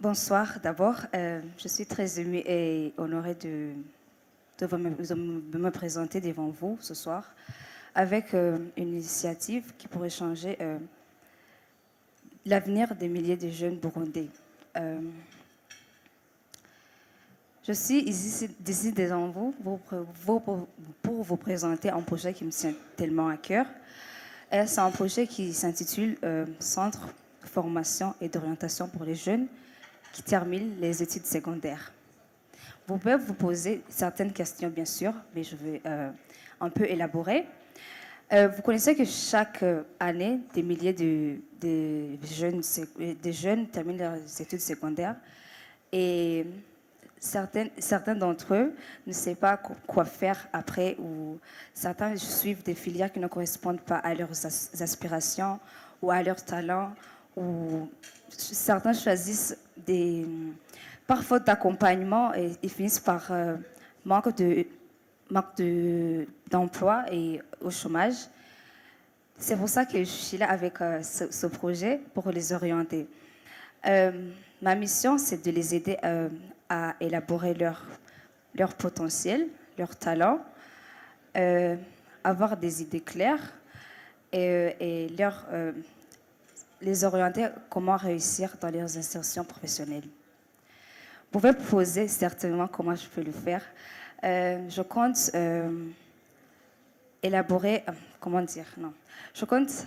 Bonsoir. D'abord, je suis très émue et honorée de me présenter devant vous ce soir avec une initiative qui pourrait changer l'avenir des milliers de jeunes Burundais. Euh, je suis ici devant pour vous présenter un projet qui me tient tellement à cœur. C'est un projet qui s'intitule Centre de formation et d'orientation pour les jeunes qui terminent les études secondaires. Vous pouvez vous poser certaines questions, bien sûr, mais je vais un peu élaborer. Vous connaissez que chaque année, des milliers de jeunes terminent leurs études secondaires et certains d'entre eux ne savent pas quoi faire après ou certains suivent des filières qui ne correspondent pas à leurs aspirations ou à leurs talents ou certains choisissent par faute d'accompagnement et ils finissent par manque d'emploi et au chômage. C'est pour ça que je suis là avec ce projet pour les orienter. Ma mission, c'est de les aider à élaborer leur potentiel, leur talent, avoir des idées claires et les orienter comment réussir dans leurs insertions professionnelles. Vous pouvez me poser certainement comment je peux le faire. Je compte élaborer, comment dire, non. Je compte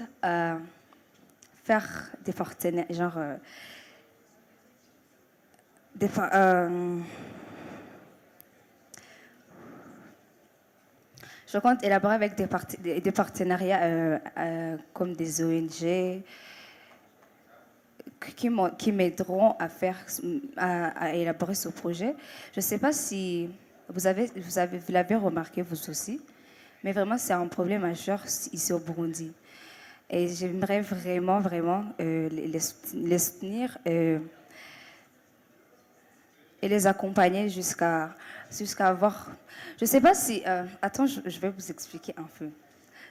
faire des partenaires, genre, des, je compte élaborer avec des partenariats comme des ONG qui m'aideront à élaborer ce projet. Je ne sais pas si vous l'avez remarqué vous aussi, mais vraiment c'est un problème majeur ici au Burundi. Et j'aimerais vraiment les soutenir et les accompagner jusqu'à avoir. Je ne sais pas si. Attends, je vais vous expliquer un peu.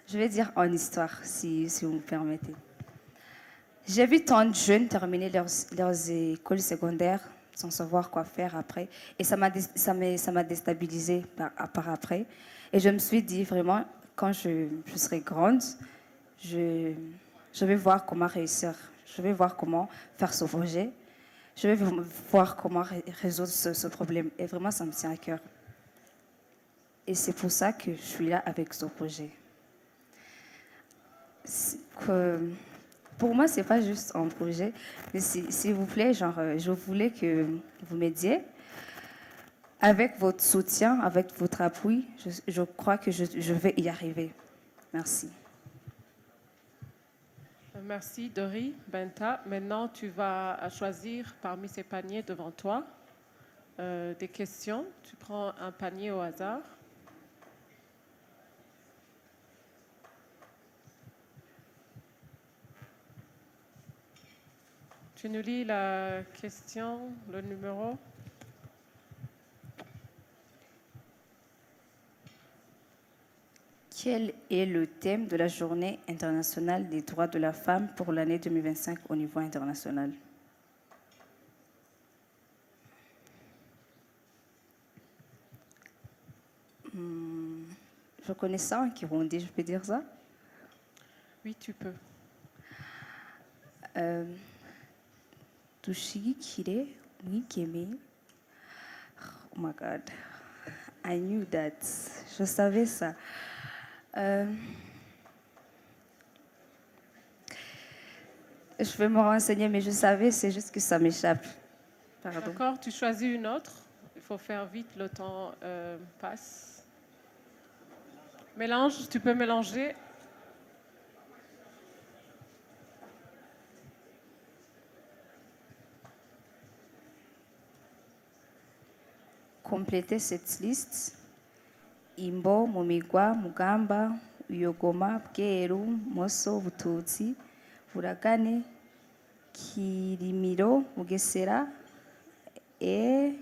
Je vais dire en histoire, si vous me permettez. J'ai vu tant de jeunes terminer leurs écoles secondaires sans savoir quoi faire après. Et ça m'a déstabilisée par après. Et je me suis dit vraiment, quand je serai grande, je, je vais voir comment réussir. Je vais voir comment faire ce projet. Je vais voir comment résoudre ce problème. Et vraiment, ça me tient à cœur. Et c'est pour ça que je suis là avec ce projet. Que, pour moi, c'est pas juste un projet, mais s'il vous plaît, genre, je voulais que vous m'aidiez. Avec votre soutien, avec votre appui, je crois que je vais y arriver. Merci. Merci Dori Benta. Maintenant, tu vas choisir parmi ces paniers devant toi des questions. Tu prends un panier au hasard. Tu nous lis la question, le numéro. Quel est le thème de la Journée internationale des droits de la femme pour l'année 2025 au niveau international? Je connais ça en Kirundi, je peux dire ça? Oui, tu peux. Tushigikire mwigeme. Oh my God. I knew that. Je savais ça. Je vais me renseigner, mais je savais, c'est juste que ça m'échappe. Pardon. D'accord, tu choisis une autre. Il faut faire vite, le temps passe. Mélange, tu peux mélanger. Complétez cette liste. Imbo, Mumigwa, Mugamba, Uyogoma, Bweru, Moso, Bututsi, Buragane, Kirimiro, Mugesera et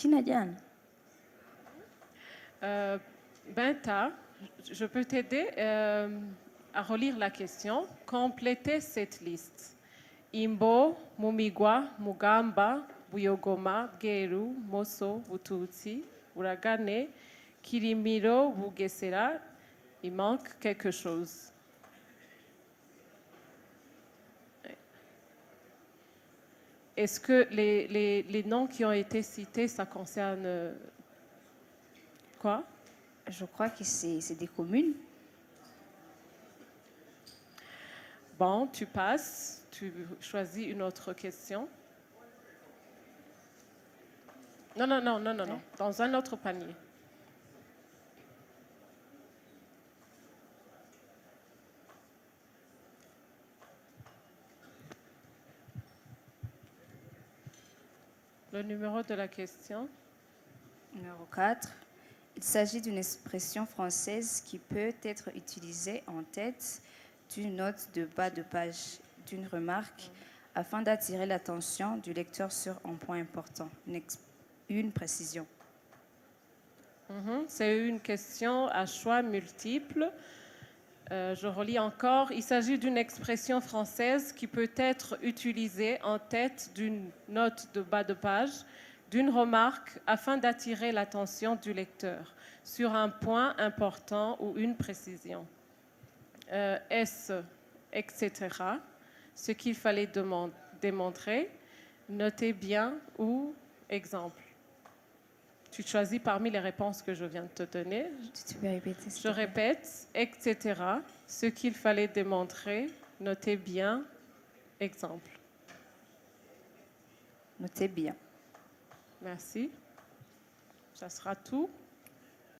Kina jana? Benta, je peux t'aider à relire la question. Complétez cette liste. Imbo, Mumigwa, Mugamba, Buyogoma, Bweru, Moso, Bututsi, Uragane, Kirimiro, Bugesera. Il manque quelque chose. Est-ce que les noms qui ont été cités, ça concerne quoi? Je crois que c'est des communes. Bon, tu passes, tu choisis une autre question. Non, dans un autre panier. Le numéro de la question. Numéro 4. Il s'agit d'une expression française qui peut être utilisée en tête d'une note de bas de page, d'une remarque, afin d'attirer l'attention du lecteur sur un point important, une précision. C'est une question à choix multiples. Je relis encore. Il s'agit d'une expression française qui peut être utilisée en tête d'une note de bas de page, d'une remarque, afin d'attirer l'attention du lecteur sur un point important ou une précision. Est-ce, etc. Ce qu'il fallait démontrer, notez bien ou exemple. Tu choisis parmi les réponses que je viens de te donner. Tu peux répéter, Je répète, etc. Ce qu'il fallait démontrer, notez bien, exemple. Notez bien. Merci. Ça sera tout.